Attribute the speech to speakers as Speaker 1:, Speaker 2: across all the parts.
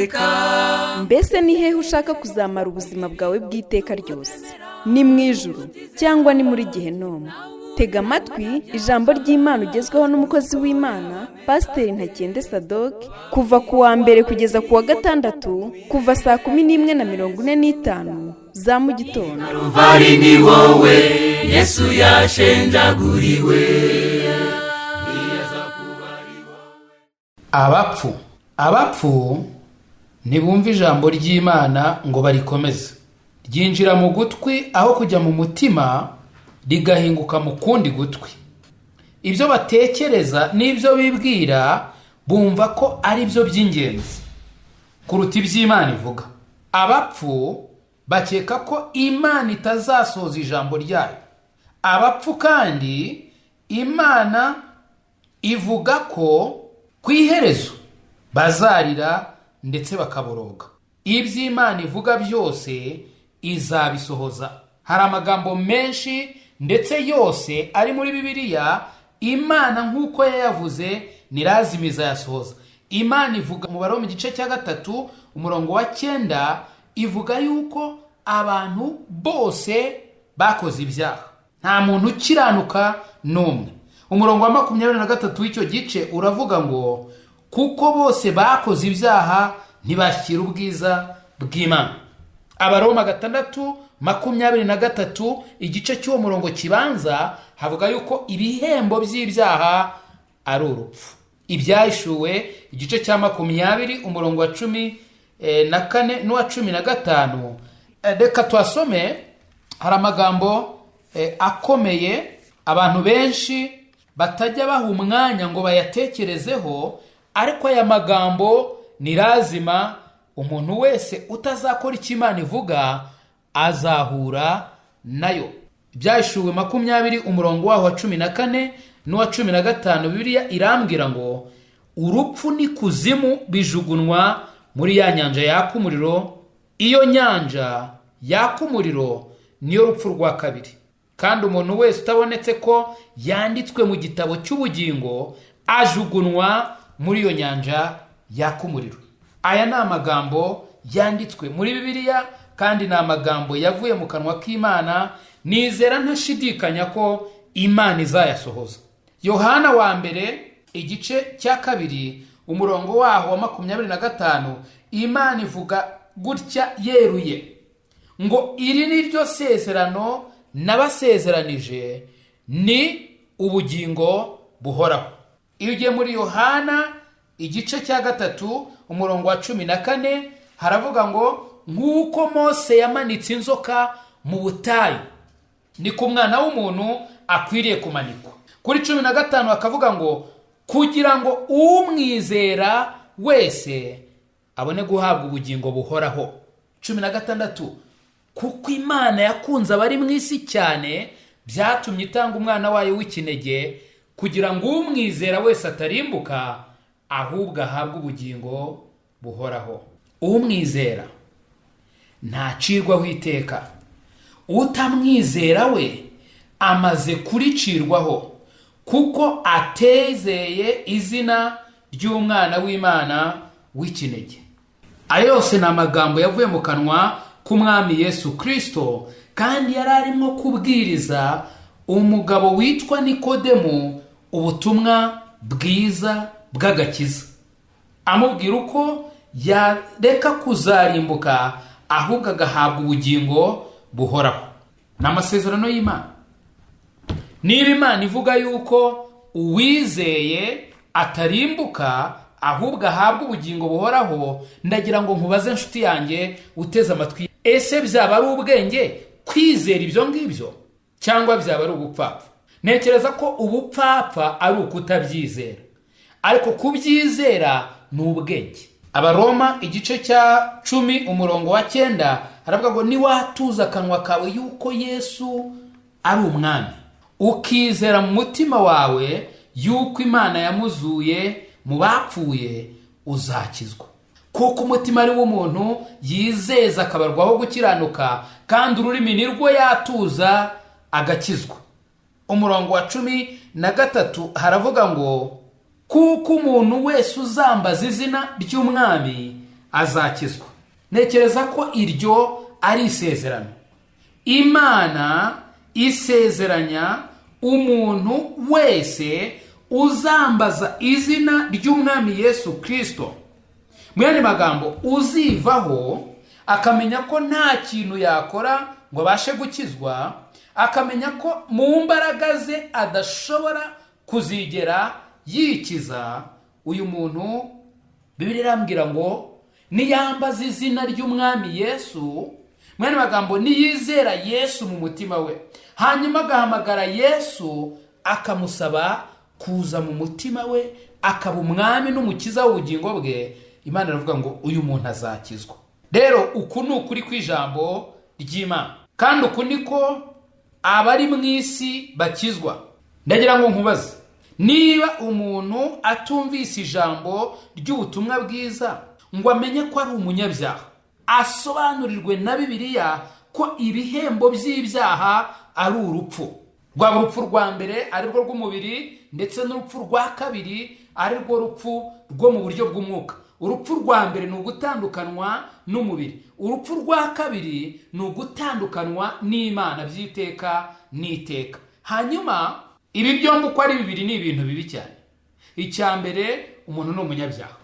Speaker 1: iteka.
Speaker 2: Mbese ni hehe ushaka kuzamara ubuzima bwawe bw'iteka ryose? Ni mu ijuru cyangwa ni muri Gehinomu? Tega amatwi ijambo ry'Imana ugezweho n'umukozi w'Imana Pasiteri Ntakende Sadoki kuva ku wa mbere kugeza ku wa gatandatu kuva saa 11:45 za mu gitondo.
Speaker 1: Bari ni wowe Yesu yashenjaguriwe.
Speaker 3: Abapfu ntibumva ijambo ry'Imana ngo barikomeze. Ryinjira mu gutwi aho kujya mu mutima, rigahinguka mu kundi gutwi. Ibyo batekereza n'ibyo bibwira bumva ko ari byo by'ingenzi kuruta iby'Imana ivuga. Abapfu bakeka ko Imana itazasoza ijambo ryayo. Abapfu kandi Imana ivuga ko ku iherezo bazarira ndetse bakaboroga. Iby'Imana ivuga byose izabisohoza. Hari amagambo menshi ndetse yose ari muri Bibiliya Imana nk'uko yayavuze nirazimiza yasohoza. Imana ivuga mu Baroma igice cya 3:9 ivuga yuko abantu bose bakoze ibyaha, nta muntu ukiranuka n'umwe. Umurongo wa 23 w'icyo gice uravuga ngo kuko bose bakoze ibyaha ntibashyira ubwiza bw'Imana. Abaroma 6:23 igice cy'uwo murongo kibanza havuga yuko ibihembo by'ibyaha ari urupfu. Ibyahishuwe igice cya 20 umurongo wa 14 n'uwa 15. Reka twasome, hari amagambo akomeye abantu benshi batajya baha umwanya ngo bayatekerezeho, ariko aya magambo ni lazima umuntu wese utazakora icyo Imana ivuga azahura nayo. Ibyahishuwe 20 umurongo waho wa 14 n'uwa 15 Bibiliya irambwira ngo urupfu n'ikuzimu bijugunwa muri ya nyanja yaka umuriro. Iyo nyanja yaka umuriro niyo rupfu rwa kabiri, kandi umuntu wese utabonetse ko yanditswe mu gitabo cy'ubugingo ajugunwa muri iyo nyanja yaka umuriro. Aya ni amagambo yanditswe muri Bibiliya kandi ni amagambo yavuye mu kanwa k'Imana. Nizera ntashidikanya ko Imana izayasohoza. Yohana wa mbere igice cya 2 umurongo waho wa 25 Imana ivuga gutya yeruye ngo iri ni ryo sezerano nabasezeranije, ni ubugingo buhoraho. Iyo ugiye muri Yohana igice cya 3 umurongo wa 14 haravuga ngo nk'uko Mose yamanitse inzoka mu butayu niko umwana w'umuntu akwiriye kumanikwa. Kuri 15 hakavuga ngo kugira ngo umwizera wese abone guhabwa ubugingo buhoraho. 16 kuko Imana yakunze abari mu isi cyane byatumye itanga umwana wayo w'ikinege kugira ngo umwizera wese atarimbuka ahubwo ahabwe ubugingo buhoraho. Umwizera ntacirwaho iteka, utamwizera we amaze kuricirwaho kuko atezeye izina ry'umwana w'Imana w'ikinege. Ayo yose ni amagambo yavuye mu kanwa k'Umwami Yesu Kristo, kandi yari arimo kubwiriza umugabo witwa Nikodemu ubutumwa bwiza bw'agakiza, amubwira uko yareka kuzarimbuka ahubwo agahabwa ubugingo buhoraho. N'amasezerano y'Imana. Niba Imana ivuga yuko uwizeye atarimbuka ahubwo ahabwa ubugingo buhoraho, ndagira ngo nkubaze nshuti yanjye uteze amatwi, ese byaba ari ubwenge kwizera ibyo ngibyo cyangwa byaba ari ubupfapfa? Ntekereza ko ubupfapfa ari ukutabyizera, ariko kubyizera ni ubwenge. Abaroma igice cya 10 umurongo wa 9 haravuga ngo niwatuza akanwa kawe yuko Yesu ari umwami, ukizera mu mutima wawe yuko Imana yamuzuye mu bapfuye, uzakizwa. Kuko umutima ari w'umuntu yizeza akabarwaho gukiranuka, kandi ururimi nirwo yatuza agakizwa. Umurongo wa 13 haravuga ngo kuko umuntu wese uzambaza izina ry'umwami azakizwa. Ntekereza ko iryo ari isezerano Imana isezeranya umuntu wese uzambaza izina ry'umwami Yesu Kristo. Mu yandi magambo, uzivaho akamenya ko nta kintu yakora ngo abashe gukizwa, akamenya ko mu mbaraga ze adashobora kuzigera yikiza, uyu muntu Bibiliya irambwira ngo niyambaza izina ry'umwami Yesu, mu yandi magambo niyizera Yesu mu mutima we, hanyuma agahamagara Yesu akamusaba kuza mu mutima we akaba umwami n'umukiza w'ubugingo bwe, Imana iravuga ngo uyu muntu azakizwa. Rero uku ni ukuri kw'ijambo ry'Imana, kandi uku niko abari mu isi bakizwa. Ndagira ngo nkubaze, niba umuntu atumvise ijambo ry'ubutumwa bwiza ngo amenye ko ari umunyabyaha, asobanurirwe na Bibiliya ko ibihembo by'ibyaha ari urupfu. Rwaba urupfu rwa mbere ari rwo rw'umubiri, ndetse n'urupfu rwa kabiri ari rwo rupfu rwo mu buryo bw'umwuka. Urupfu rwa mbere ni ugutandukanywa n'umubiri, urupfu rwa kabiri ni ugutandukanywa n'Imana by'iteka n'iteka. Hanyuma ibi byombi uko ari bibiri ni ibintu bibi cyane. Icya mbere, umuntu ni umunyabyaha.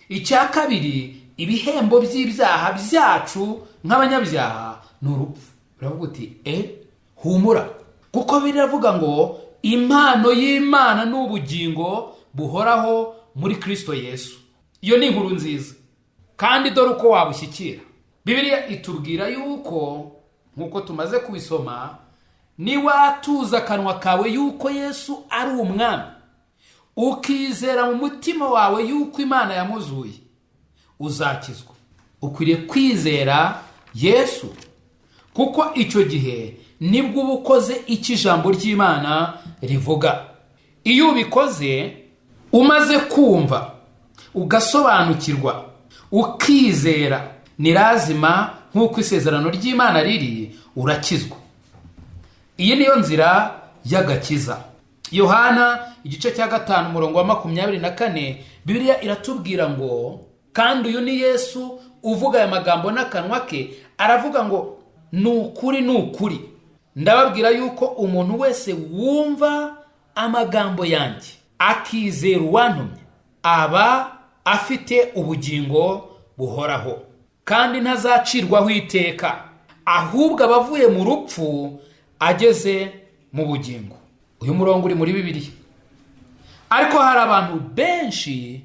Speaker 3: Icya kabiri, ibihembo by'ibyaha byacu nk'abanyabyaha ni urupfu. Uravuga uti humura, kuko biravuga ngo impano y'Imana ni ubugingo buhoraho muri Kristo Yesu. Iyo ni inkuru nziza, kandi dore uko wabushyikira. Bibiliya itubwira yuko, nk'uko tumaze kubisoma, niwatuza akanwa kawe yuko Yesu ari umwami, ukizera mu mutima wawe yuko Imana yamuzuye, uzakizwa. Ukwiriye kwizera Yesu, kuko icyo gihe nibwo uba ukoze icyo ijambo ry'Imana rivuga. Iyo ubikoze umaze kumva, ugasobanukirwa, ukizera, ni lazima nk'uko isezerano ry'Imana riri, urakizwa. Iyi niyo nzira y'agakiza. Yohana igice cya 5:24, Bibiliya iratubwira ngo, kandi uyu ni Yesu uvuga aya magambo n'akanwa ke, aravuga ngo nukuri nukuri ndababwira yuko umuntu wese wumva amagambo yanjye akizera uwantumye aba afite ubugingo buhoraho, kandi ntazacirwaho iteka, ahubwo abavuye mu rupfu ageze mu bugingo. Uyu murongo uri muri Bibiliya. Ariko hari abantu benshi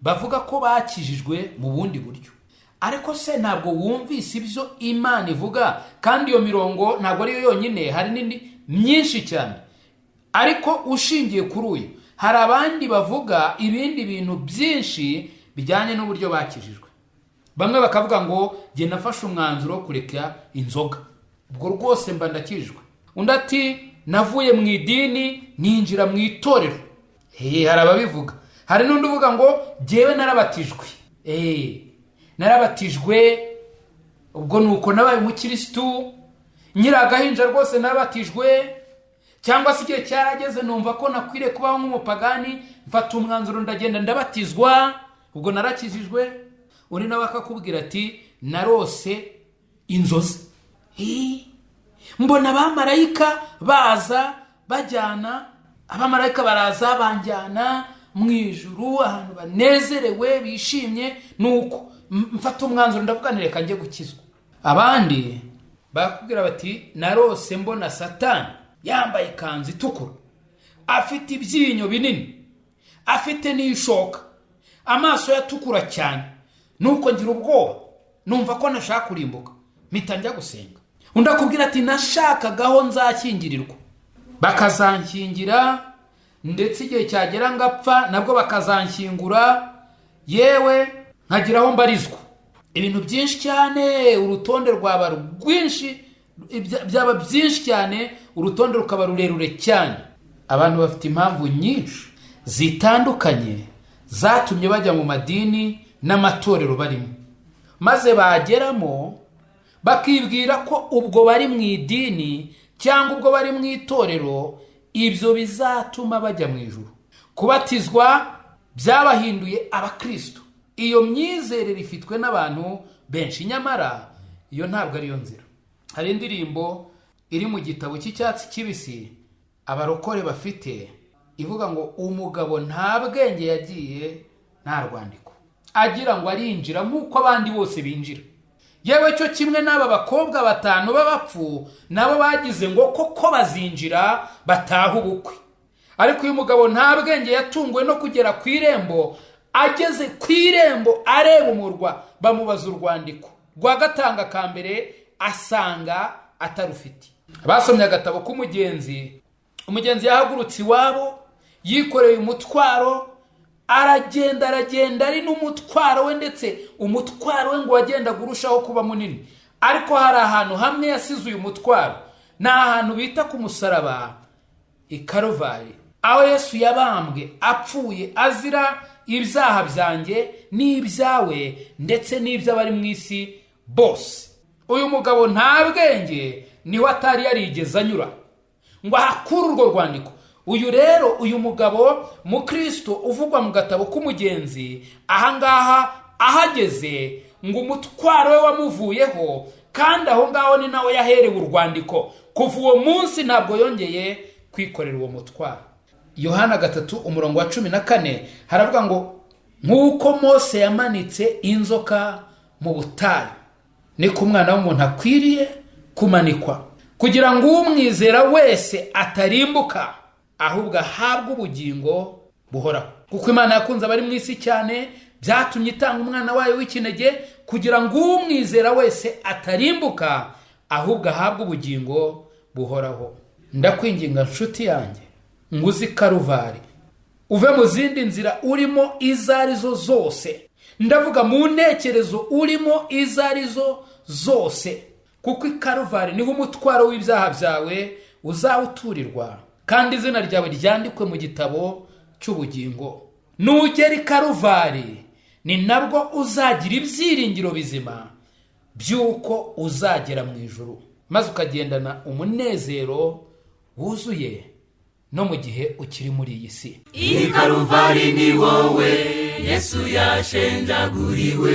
Speaker 3: bavuga ko bakijijwe mu bundi buryo. Ariko se ntabwo wumvise ibyo Imana ivuga? Kandi iyo mirongo ntabwo ari yo yonyine, hari n'indi myinshi cyane. Ariko ushingiye kuri uyu, hari abandi bavuga ibindi bintu byinshi bijyanye n'uburyo bakijijwe. Bamwe bakavuga ngo jye nafashe umwanzuro wo kureka inzoga, ubwo rwose mba ndakijijwe. Undi ati navuye mu idini ninjira mu itorero. Hari ababivuga. Hari n'undi uvuga ngo jyewe narabatijwe. Narabatijwe, ubwo nuko nabaye umukristo, nyiragahinja rwose narabatijwe, cyangwa se igihe cyarageze numva ko nakwiriye kubaho nk'umupagani, mfata umwanzuro ndagenda ndabatizwa, ubwo narakijijwe. Uri nawe akakubwira ati narose inzozi, mbona abamarayika baza bajyana, abamarayika baraza banjyana mu ijuru ahantu banezerewe bishimye, nuko mfata umwanzuro ndavuga nti reka njye gukizwa. Abandi bakubwira bati narose mbona Satani yambaye ikanzu itukura, afite ibyinyo binini, afite n'ishoka, amaso yatukura cyane, nuko ngira ubwoba, numva ko nashaka kurimbuka, mpita njya gusenga. Undi akubwira ati nashakagaho nzakingirirwa, bakazankingira, ndetse igihe cyagera ngapfa nabwo bakazankingura, yewe nkagiraho mbarizwa. Ibintu byinshi cyane, urutonde rwaba rwinshi, byaba byinshi cyane, urutonde rukaba rurerure cyane. Abantu bafite impamvu nyinshi zitandukanye zatumye bajya mu madini n'amatorero barimo, maze bageramo bakibwira ko ubwo bari mu idini cyangwa ubwo bari mu itorero ibyo bizatuma bajya mu ijuru. Kubatizwa byabahinduye abakristo, iyo myizerere ifitwe n'abantu benshi, nyamara iyo ntabwo ariyo nzira. Hari indirimbo iri mu gitabo cy'icyatsi kibisi abarokore bafite ivuga ngo umugabo nta bwenge yagiye nta rwandiko, agira ngo arinjira nk'uko abandi bose binjira. Yewe cyo kimwe n'aba bakobwa 5 b'abapfu nabo bagize ngo koko bazinjira bataha ubukwe, ariko uyu mugabo nta bwenge yatunguwe no kugera ku irembo. Ageze ku irembo areba umurwa, bamubaza urwandiko rwa gatanga ka mbere, asanga atarufite. Basomye agatabo k'umugenzi. Umugenzi yahagurutse iwabo yikoreye umutwaro, aragenda ari n'umutwaro we, ndetse umutwaro we ngo wagenda gurushaho kuba munini. Ariko hari ahantu hamwe yasize uyu mutwaro, ni ahantu bita ku musaraba i Karuvari, aho Yesu yabambwe apfuye azira ibyaha byanjye n'ibyawe ndetse n'iby'abari mu isi bose. Uyu mugabo nta bwenge niwe atari yarigeze anyura ngo ahakure urwo rwandiko. Uyu rero, uyu mugabo mukristo uvugwa mu gatabo k'umugenzi, ahangaha ahageze ngo umutwaro we wamuvuyeho, kandi aho ngaho ni nawe yaherewe urwandiko. Kuva uwo munsi ntabwo yongeye kwikorera uwo mutwaro. Yohana 3:14 haravuga ngo nk'uko Mose yamanitse inzoka mu butayu, niko umwana w'umuntu akwiriye kumanikwa, kugira ngo umwizera wese atarimbuka ahubwo ahabwe ubugingo buhoraho. Kuko Imana yakunze abari mu isi cyane, byatumye itanga umwana wayo w'ikinege, kugira ngo umwizera wese atarimbuka ahubwo ahabwe ubugingo buhoraho. Ndakwinginga nshuti yanjye, nguzi Karuvari, uve mu zindi nzira urimo izarizo zose. Ndavuga mu ntekerezo urimo izarizo zose, kuko i Karuvari niho umutwaro w'ibyaha byawe uzawuturirwa, kandi izina ryawe ryandikwe mu gitabo cy'ubugingo. Nugera i Karuvari ni nabwo uzagira ibyiringiro bizima by'uko uzagera mu ijuru, maze ukagendana umunezero wuzuye no mu gihe ukiri muri iyi si.
Speaker 1: I Karuvari ni wowe Yesu yashenjaguriwe.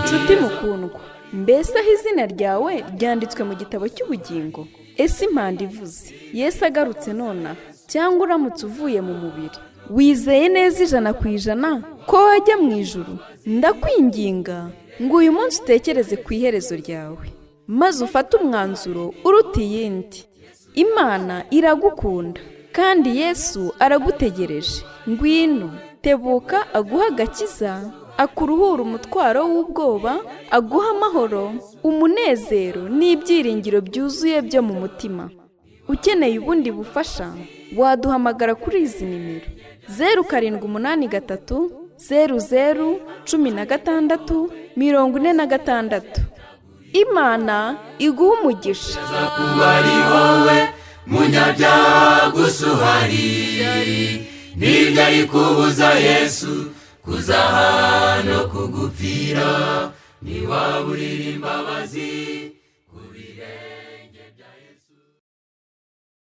Speaker 2: Nshuti mukundwa, mbese aho izina ryawe ryanditswe mu gitabo cy'ubugingo? Ese impanda ivuze Yesu agarutse nona, cyangwa uramutse uvuye mu mubiri, wizeye neza 100% ko wajya mu ijuru? Ndakwinginga ngo uyu munsi utekereze ku iherezo ryawe, maze ufate umwanzuro uruta iyindi. Imana iragukunda kandi Yesu aragutegereje. Ngwino, tebuka aguha agakiza, akuruhura umutwaro w'ubwoba, aguha amahoro, umunezero n'ibyiringiro byuzuye byo mu mutima. Ukeneye ubundi bufasha, waduhamagara kuri izi nimero: 0783 00 16 46. Imana iguha umugisha.
Speaker 1: Kubari wowe munyabyaha gusuhari, ntibyari kubuza Yesu kuza hano kugupfira, niwaburira imbabazi kubire.